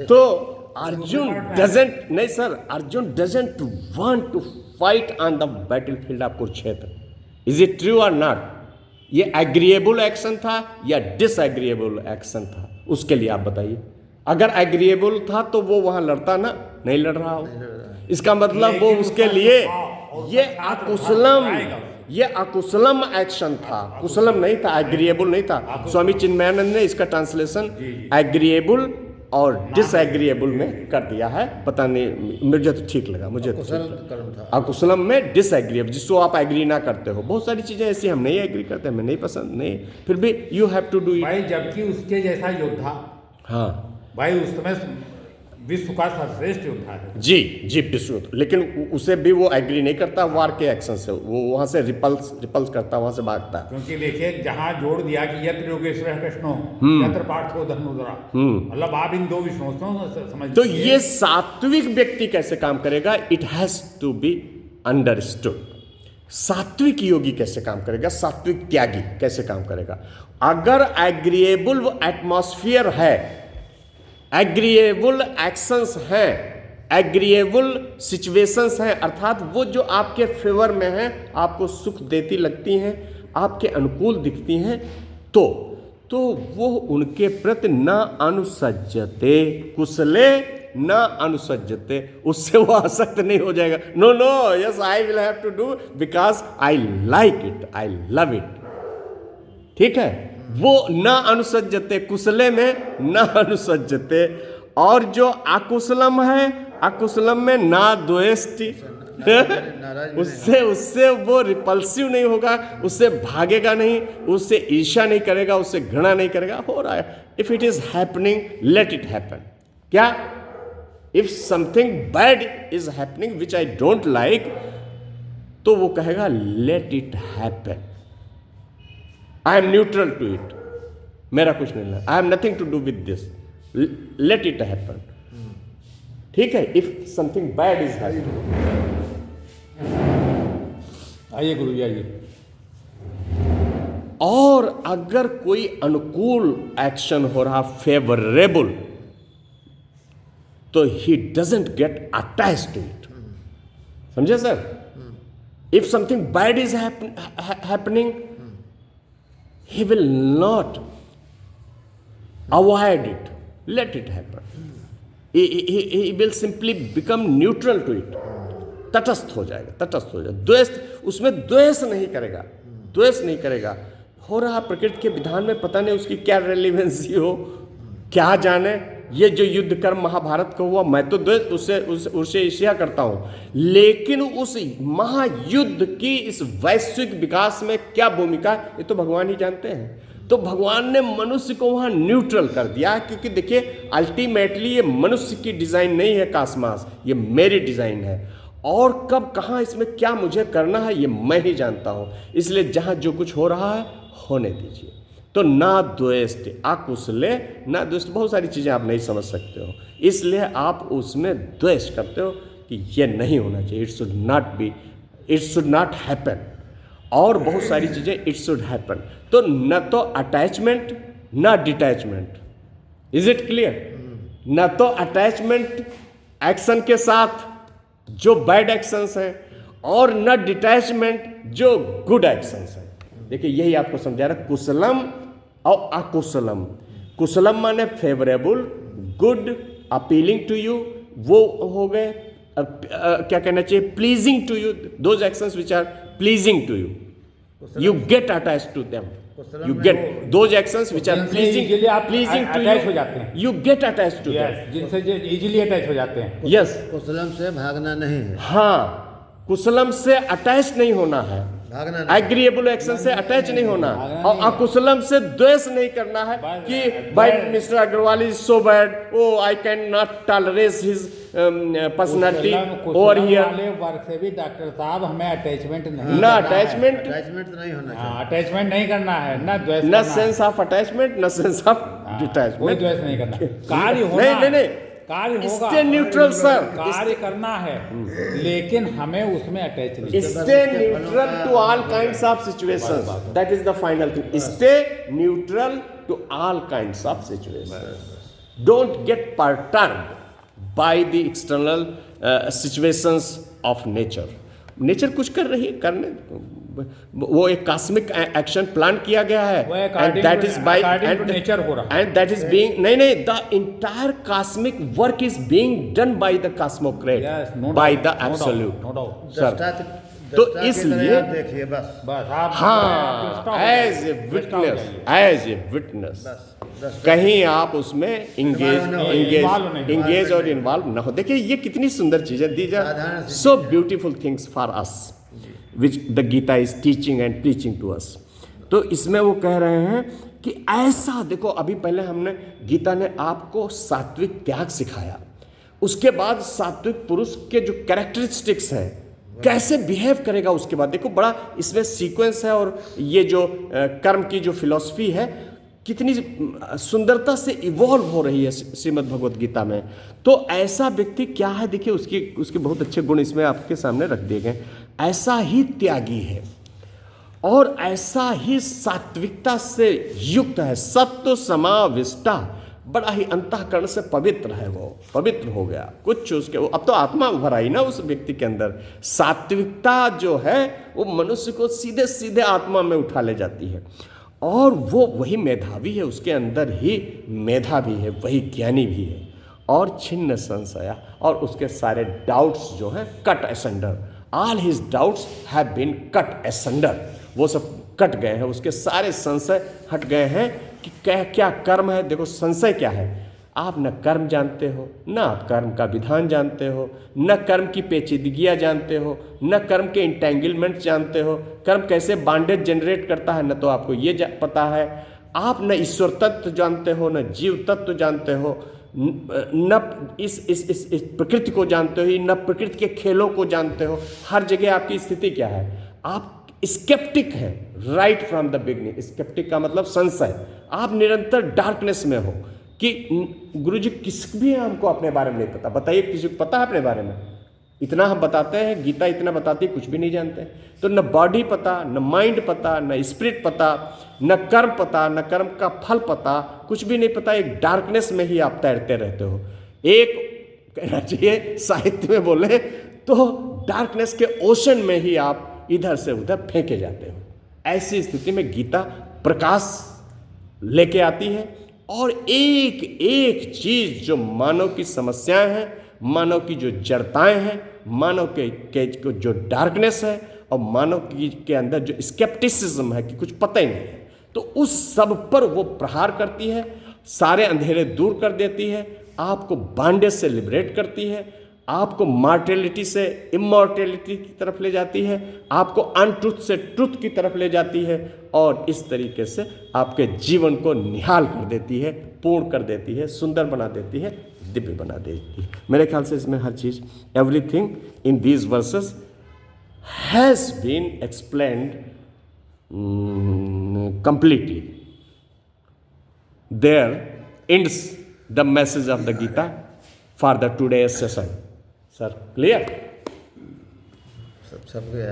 तो अर्जुन डजंट, नहीं sir, Arjun doesn't want to fight on the battlefield of Kurukshetra. Is it true or not? ये agreeable action था या disagreeable action था, उसके लिए आप बताइए। अगर एग्रीएबल था तो वो वहां लड़ता ना, नहीं लड़ रहा हो, इसका मतलब वो उसके लिए ये अकुशलम एक्शन था, कुशलम नहीं था, एग्रीएबल नहीं था। स्वामी चिन्मयानंद ने इसका ट्रांसलेशन एग्रीएबल और डिसएग्रीएबल में कर दिया है। पता नहीं, मुझे तो ठीक लगा, मुझे तो ठीक लगा। अकुशलम में डिसएग्रीएबल, जिसको आप एग्री ना करते हो। बहुत सारी चीजें ऐसी हम नहीं एग्री करते, हमें नहीं पसंद, नहीं, फिर भी you have to do it भाई। जबकि उसके जैसा योद्धा, हाँ भाई उस समय विश्व का सर्वश्रेष्ठ योद्धा है। जी विश्व, लेकिन उसे भी वो एग्री नहीं करता वार के एक्शन से, वो वहां से रिपल्स करता, वहां से भागता। क्योंकि देखिए जहां जोड़ दिया कि यत्र योगेश्वर कृष्णो यत्र पार्थो धर्मोधरा, मतलब आप इन दो विष्णुओं से समझ। तो ये सात्विक व्यक्ति कैसे काम करेगा? It has to be understood. सात्विक योगी कैसे काम करेगा? सात्विक त्यागी कैसे काम करेगा? अगर एग्रीएबल एटमॉस्फेयर है, एग्रीएबल एक्शंस हैं, एग्रीएबल सिचुएशंस हैं, अर्थात वो जो आपके फेवर में हैं, आपको सुख देती लगती हैं, आपके अनुकूल दिखती हैं, तो वो उनके प्रति न अनुसज्जते, कुशले न अनुसज्जते, उससे वो आसक्त नहीं हो जाएगा। No yes I will have to do because I like it, I love it. ठीक है, वो न अनुसज्जते, कुशले में न अनुसज्जते। और जो अकुशलम है, अकुशलम में ना द्वेष्टि, उससे वो रिपल्सिव नहीं होगा, उससे भागेगा नहीं, उससे ईर्ष्या नहीं करेगा, उससे घृणा नहीं करेगा। हो रहा है, if it is happening let it happen. क्या? If something bad is happening which I don't like, तो वो कहेगा let it happen, I am neutral to it, मेरा कुछ नहीं है, I am nothing to do with this, let it happen. ठीक है, if something bad is happening. आइए गुरु जी आइए। और अगर कोई अनुकूल एक्शन हो रहा, फेवरेबल, तो he doesn't get attach to it. समझे sir? If something bad is happening, he will not avoid it, let it happen. He will simply become neutral to it. तटस्थ हो जाएगा, तटस्थ हो जाएगा। द्वेष, उसमें द्वेष नहीं करेगा, द्वेष नहीं करेगा। हो रहा प्रकृति के विधान में पता नहीं उसकी क्या रेलिवेंसी हो, क्या जाने। ये जो युद्ध कर्म महाभारत का हुआ, मैं तो द्वेष उससे ईर्ष्या करता हूँ, लेकिन उस महायुद्ध की इस वैश्विक विकास में क्या भूमिका, ये तो भगवान ही जानते हैं। तो भगवान ने मनुष्य को वहाँ न्यूट्रल कर दिया, क्योंकि देखिए अल्टीमेटली ये मनुष्य की डिज़ाइन नहीं है कास्मास, ये मेरी डिज़ाइन है। और कब कहाँ इसमें क्या मुझे करना है, ये मैं ही जानता हूँ। इसलिए जहाँ जो कुछ हो रहा है होने दीजिए। तो ना द्वेष्ट, अकुशले ना द्वेष्ट, बहुत सारी चीज़ें आप नहीं समझ सकते हो, इसलिए आप उसमें द्वेष करते हो कि ये नहीं होना चाहिए, it should not be, it should not happen. और बहुत सारी चीज़ें इट शुड हैपन। तो न तो अटैचमेंट ना डिटैचमेंट। Is it clear? न तो अटैचमेंट एक्शन के साथ जो बैड एक्शंस हैं, और न डिटैचमेंट जो गुड एक्शंस हैं। देखिए यही आपको समझा रहा, कुशलम और अकुशलम। कुशलम माने favourable, good, appealing to you, वो हो गए। क्या कहना चाहिए, pleasing to you, those actions which are pleasing to you, you get attach to them, you get those actions which are pleasing to attach हो जाते हैं, you get attach to them, जिनसे इजीली अटैच हो जाते हैं। Yes, कुशलम से भागना नहीं है। हाँ, कुशलम से अटैच नहीं होना है, एग्रीएबल एक्शन से अटैच नहीं होना, और अकुशलम से द्वेष नहीं करना है कि भाई mister Agarwal is so bad, oh I can not tolerate his personality over here. Work से भी डॉक्टर साहब हमें अटैचमेंट नहीं, ना अटैचमेंट नहीं होना चाहिए, अटैचमेंट नहीं करना है, ना द्वेष, ना सेंस ऑफ अटैचमेंट, ना सेंस ऑफ डिटैचमेंट, कोई द्वेष नहीं करना। कार्य होना, नहीं, कार्य होगा, स्टे न्यूट्रल सर, कार्य करना है, लेकिन हमें उसमें अटैच नहीं। Stay neutral to all kinds of situations, that is the final thing. Stay neutral to all kinds of situations. Don't get perturbed by the external situations of nature. Nature कुछ कर रही है, करने वो एक कॉस्मिक एक्शन प्लान किया गया है, and that is by nature हो रहा है, एंड दैट इज बीइंग नहीं the entire cosmic work is being done by the cosmocrat, by the absolute. No doubt. Sir, तो इसलिए देखिए बस आप हाँ, एज ए विटनेस कहीं आप उसमें इंगेज और इन्वॉल्व ना हो. देखिए ये कितनी सुंदर चीजें, these are so beautiful things for us which the Gita is teaching and preaching to us. तो इसमें वो कह रहे हैं कि ऐसा देखो, अभी पहले हमने गीता ने आपको सात्विक त्याग सिखाया, उसके बाद सात्विक पुरुष के जो कैरेक्टरिस्टिक्स हैं कैसे बिहेव करेगा, उसके बाद देखो बड़ा इसमें सीक्वेंस है. और ये जो कर्म की जो फिलॉसफी है कितनी सुंदरता से इवॉल्व हो रही है श्रीमद् भगवत गीता में. तो ऐसा व्यक्ति क्या है, देखिए उसके बहुत अच्छे गुण इसमें आपके सामने रख दिए गए. ऐसा ही त्यागी है और ऐसा ही सात्विकता से युक्त है, सत्व समाविष्टा, बड़ा ही अंतःकरण से पवित्र है, वो पवित्र हो गया. कुछ उसके अब तो आत्मा उभर आई ना उस व्यक्ति के अंदर. सात्विकता जो है वो मनुष्य को सीधे सीधे आत्मा में उठा ले जाती है, और वो वही मेधावी है, उसके अंदर ही मेधा भी है, वही ज्ञानी भी है, और छिन्न संशया, और उसके सारे डाउट्स जो हैं cut asunder. All his doubts have been cut asunder, वो सब कट गए हैं, उसके सारे संशय हट गए हैं कि क्या कर्म है. देखो संशय क्या है, आप न कर्म जानते हो, न आप कर्म का विधान जानते हो, न कर्म की पेचीदगियाँ जानते हो, न कर्म के इंटेंगलमेंट जानते हो, कर्म कैसे बांडेज जनरेट करता है न तो आपको ये पता है. आप न ईश्वर तत्व जानते हो, न जीव तत्व जानते हो, न इस प्रकृति को जानते हो, न प्रकृति के खेलों को जानते हो. हर जगह आपकी स्थिति क्या है, आप स्केप्टिक है right from the beginning. Sceptic का मतलब संशय, आप निरंतर डार्कनेस में हो कि गुरुजी किस भी हमको अपने बारे में नहीं पता. बताइए किसी को पता है अपने बारे में? इतना हम बताते हैं, गीता इतना बताती है, कुछ भी नहीं जानते. तो न बॉडी पता, न माइंड पता, न स्पिरिट पता, न कर्म पता, न कर्म का फल पता, कुछ भी नहीं पता. एक डार्कनेस में ही आप तैरते रहते हो. एक कहना चाहिए साहित्य में बोले तो डार्कनेस के ओशन में ही आप इधर से उधर फेंके जाते हो. ऐसी स्थिति में गीता प्रकाश लेके आती है, और एक एक चीज जो मानव की समस्याएं हैं, मानव की जो जड़ताएं हैं, मानव के जो डार्कनेस है, और मानव के अंदर जो स्केप्टिसिज्म है कि कुछ पता ही नहीं है, तो उस सब पर वो प्रहार करती है, सारे अंधेरे दूर कर देती है, आपको बांडेज से लिबरेट करती है, आपको मॉर्टेलिटी से इमॉर्टेलिटी की तरफ ले जाती है, आपको अनट्रुथ से ट्रुथ की तरफ ले जाती है, और इस तरीके से आपके जीवन को निहाल कर देती है, पूर्ण कर देती है, सुंदर बना देती है, दिव्य बना देती है. मेरे ख्याल से इसमें हर चीज़, everything in these verses has been explained completely. There ends the message of the Gita for the today's session. Sir, clear? सब गया.